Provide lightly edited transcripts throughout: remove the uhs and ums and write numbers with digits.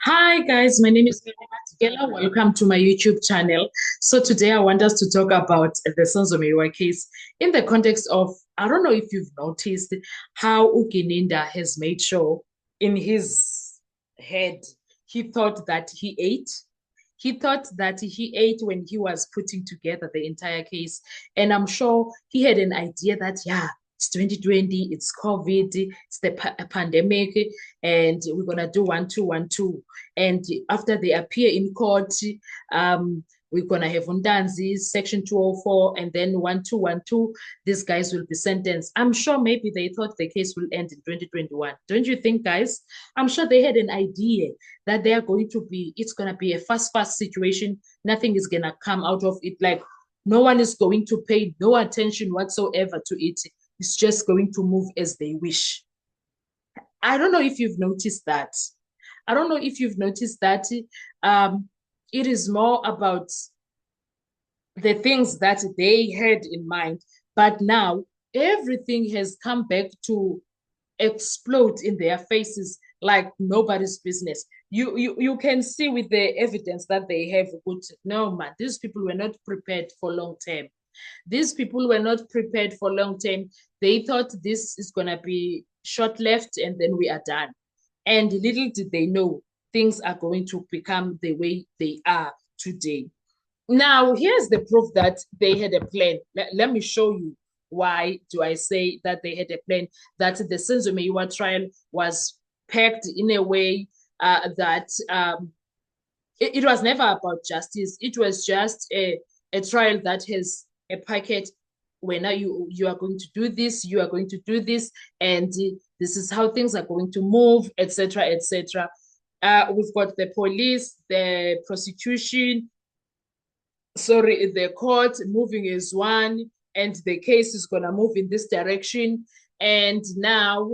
Hi guys, my name is Matigela. Welcome to my YouTube channel. So today I want us to talk about the Senzo Meyiwa case in the context of, I don't know if you've noticed how Ukininda has made sure in his head, he thought that he ate. He thought that he ate when he was putting together the entire case. And I'm sure he had an idea that, yeah, it's 2020, it's COVID, it's the pandemic, and we're going to do 1 2 1 2. And after they appear in court, um, we're going to have Undanzi, Section 204, and then 1 2 1 2. These guys will be sentenced. I'm sure maybe they thought the case will end in 2021. Don't you think, guys? I'm sure they had an idea that they are going to be, it's going to be a fast situation. Nothing is going to come out of it. Like, no one is going to pay no attention whatsoever to it. It's just going to move as they wish. I don't know if you've noticed that. I don't know if you've noticed that it is more about the things that they had in mind, but now everything has come back to explode in their faces like nobody's business. You can see with the evidence that they have. Good, no man, these people were not prepared for long term. These people were not prepared for long term. They thought this is gonna be short left and then we are done. And little did they know things are going to become the way they are today. Now, here's the proof that they had a plan. Let me show you why do I say that they had a plan, that the Senzo Meyiwa trial was packed in a way that it was never about justice. It was just a trial that has a packet where now you are going to do this, you are going to do this, and this is how things are going to move, etc., etc. We've got the police, the prosecution, sorry, the court moving as one, and the case is going to move in this direction. And now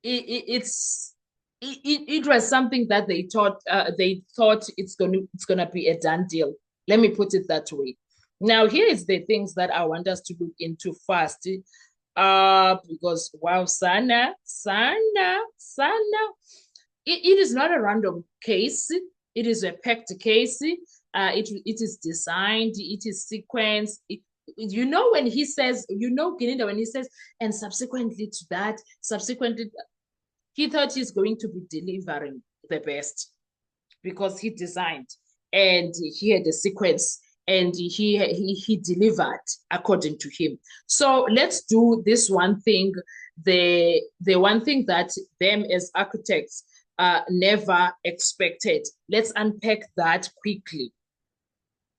it was something that they thought it's gonna be a done deal. Let me put it that way. Now here is the things that I want us to look into first. Because wow, Sana, it is not a random case. It is a packed case. It is designed, it is sequenced. You know, when he says, Kininda, when he says, and subsequently to that, subsequently, he thought he's going to be delivering the best because he designed and he had a sequence and he delivered according to him. So let's do this one thing, the one thing that them as architects never expected. Let's unpack that quickly.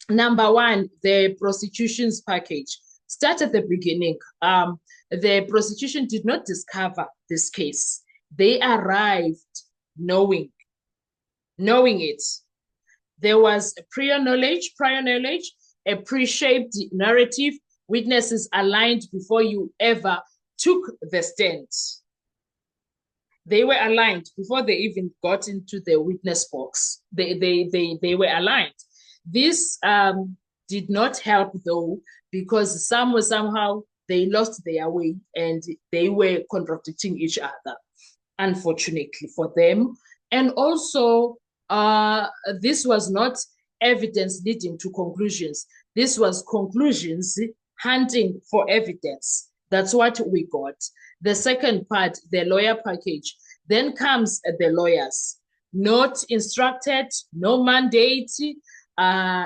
Number one, the prosecution's package. Start at the beginning. The prosecution did not discover this case. They arrived knowing it. There was a prior knowledge, a pre-shaped narrative, witnesses aligned before you ever took the stand. They were aligned before they even got into the witness box. They were aligned. This did not help though, because somehow they lost their way and they were contradicting each other, unfortunately for them. And also, this was not evidence leading to conclusions. This was conclusions hunting for evidence. That's what we got. The second part, the lawyer package, then comes the lawyers, not instructed, no mandate,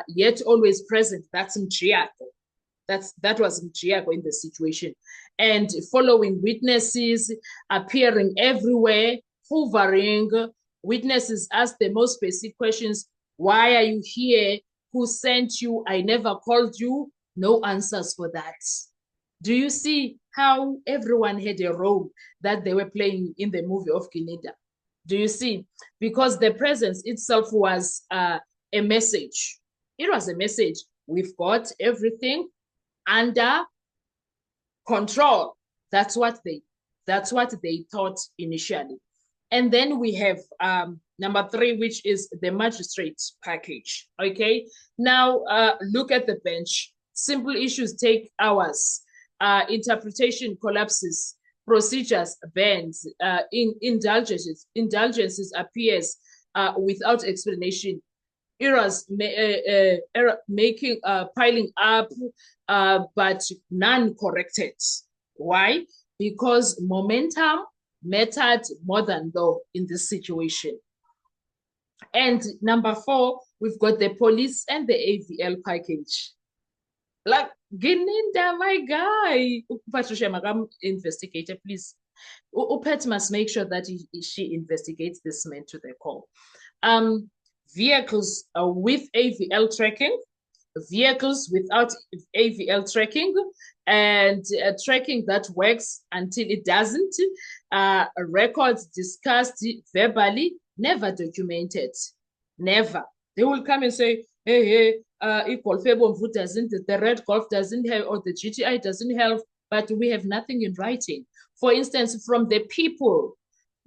yet always present. That's Mchiago. That was Mchiago in the situation. And following witnesses, appearing everywhere, hovering. Witnesses ask the most basic questions. Why are you here? Who sent you? I never called you. No answers for that. Do you see how everyone had a role that they were playing in the movie of Kininda? Do you see? Because the presence itself was a message. It was a message. We've got everything under control. That's what they thought initially. And then we have number three, which is the magistrate package. Okay. Now look at the bench. Simple issues take hours. Interpretation collapses. procedures, bans, indulgences appears without explanation, errors making piling up, but none corrected. Why? Because momentum mattered more than law in this situation. And number 4, we've got the police and the AVL package. Like, Gininda, my guy. Patricia Magam, investigator, please. Upet must make sure that she investigates this man to the core. Vehicles with AVL tracking, vehicles without AVL tracking, and tracking that works until it doesn't, records discussed verbally, never documented. Never. They will come and say, hey, Golf doesn't, the Red Golf doesn't have, or the GTI doesn't have, but we have nothing in writing. For instance, from the people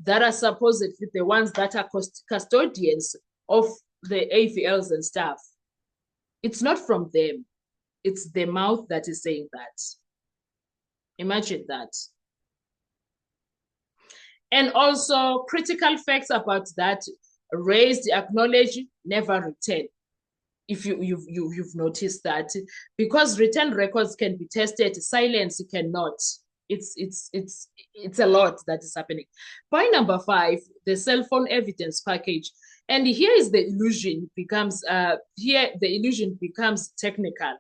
that are supposedly the ones that are custodians of the AVLs and stuff. It's not from them. It's the mouth that is saying that. Imagine that. And also critical facts about that: raised, acknowledged, never returned. If you've noticed that, because written records can be tested, silence cannot. It's a lot that is happening. Point number 5, the cell phone evidence package. And here is the illusion becomes technical.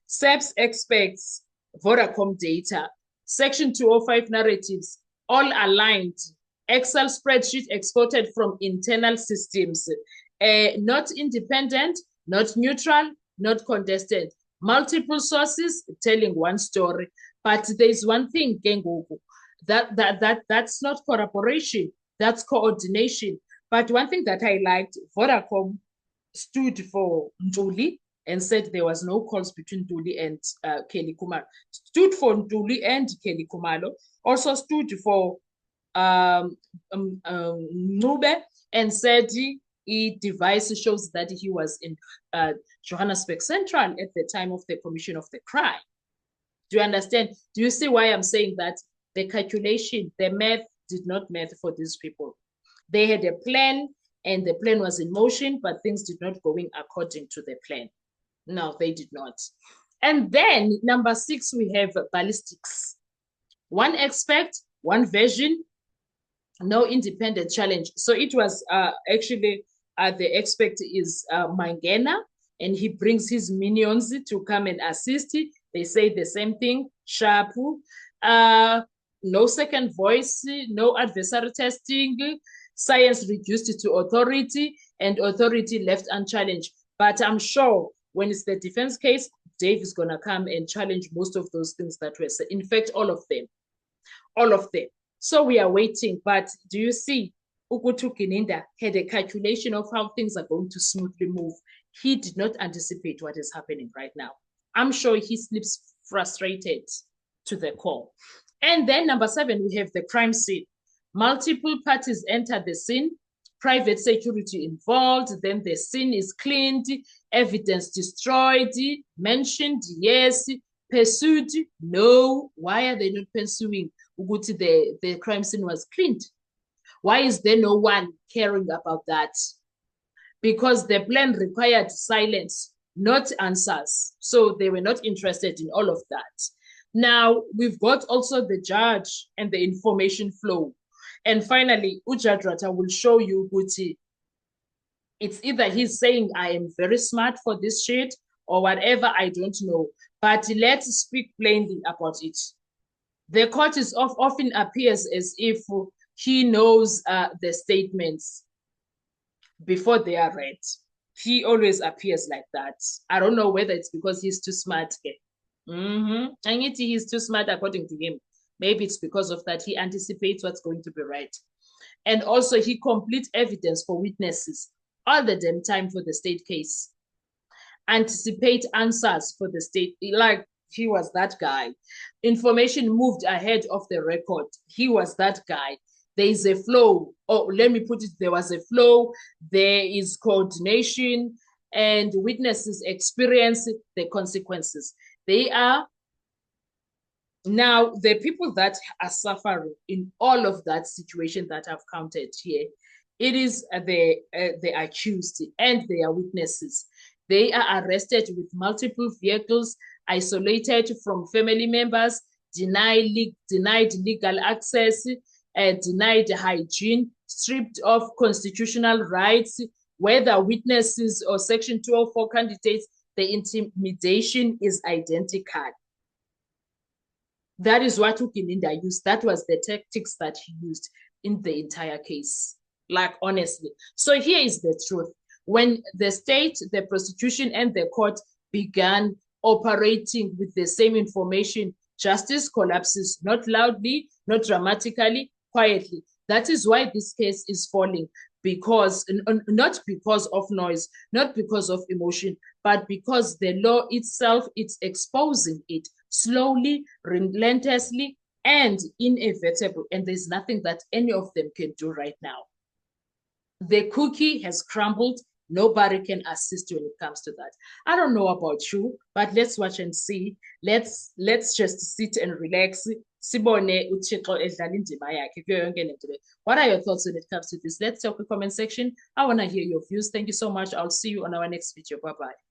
SAPS expects Vodacom data, Section 205 narratives, all aligned, Excel spreadsheet exported from internal systems, not independent, not neutral, not contested, multiple sources telling one story. But there's one thing, Gengoku, that's not corroboration, that's coordination. But one thing that I liked, Vodacom stood for Ntuli and said there was no calls between Ntuli and Kelly Khumalo. Stood for Ntuli and Kelly Khumalo. Also stood for Ncube and said the device shows that he was in Johannesburg Central at the time of the commission of the crime. Do you understand? Do you see why I'm saying that? The calculation, the math did not math for these people. They had a plan and the plan was in motion, but things did not go in according to the plan. No, they did not. And then number 6, we have ballistics. One expert, one version, no independent challenge. So it was actually the expert is Mangena, and he brings his minions to come and assist. They say the same thing, Shapu. No second voice, no adversary testing, science reduced to authority, and authority left unchallenged. But I'm sure when it's the defense case, Dave is going to come and challenge most of those things that were said. In fact, all of them. All of them. So we are waiting. But do you see, Ukutu Gininda had a calculation of how things are going to smoothly move. He did not anticipate what is happening right now. I'm sure he sleeps frustrated to the core. And then number 7, we have the crime scene. Multiple parties enter the scene, private security involved, then the scene is cleaned, evidence destroyed, mentioned, yes, pursued, no. Why are they not pursuing? The crime scene was cleaned. Why is there no one caring about that? Because the plan required silence, not answers. So they were not interested in all of that. Now, we've got also the judge and the information flow. And finally, Ujadrata will show you, Guti, it's either he's saying, I am very smart for this shit, or whatever, I don't know. But let's speak plainly about it. The court is often appears as if he knows the statements before they are read. He always appears like that. I don't know whether it's because he's too smart. And he's too smart according to him. Maybe it's because of that. He anticipates what's going to be right. And also he completes evidence for witnesses all the damn time for the state case. Anticipate answers for the state. Like he was that guy. Information moved ahead of the record. He was that guy. There is a flow. Oh, let me put it, there was a flow. There is coordination, and witnesses experience the consequences. They are Now, the people that are suffering in all of that situation that I've counted here, it is the accused and their witnesses. They are arrested with multiple vehicles, isolated from family members, denied legal access, denied hygiene, stripped of constitutional rights, whether witnesses or Section 204 candidates, the intimidation is identical. That is what Ukininda used. That was the tactics that he used in the entire case. Like, honestly. So here is the truth. When the state, the prosecution, and the court began operating with the same information, justice collapses, not loudly, not dramatically, quietly. That is why this case is falling, because not because of noise, not because of emotion, but because the law itself, it's exposing it slowly, relentlessly, and inevitable. And there's nothing that any of them can do right now. The cookie has crumbled. Nobody can assist when it comes to that. I don't know about you, but let's watch and see. Let's just sit and relax. What are your thoughts when it comes to this? Let's talk in the comment section. I want to hear your views. Thank you so much. I'll see you on our next video. Bye-bye.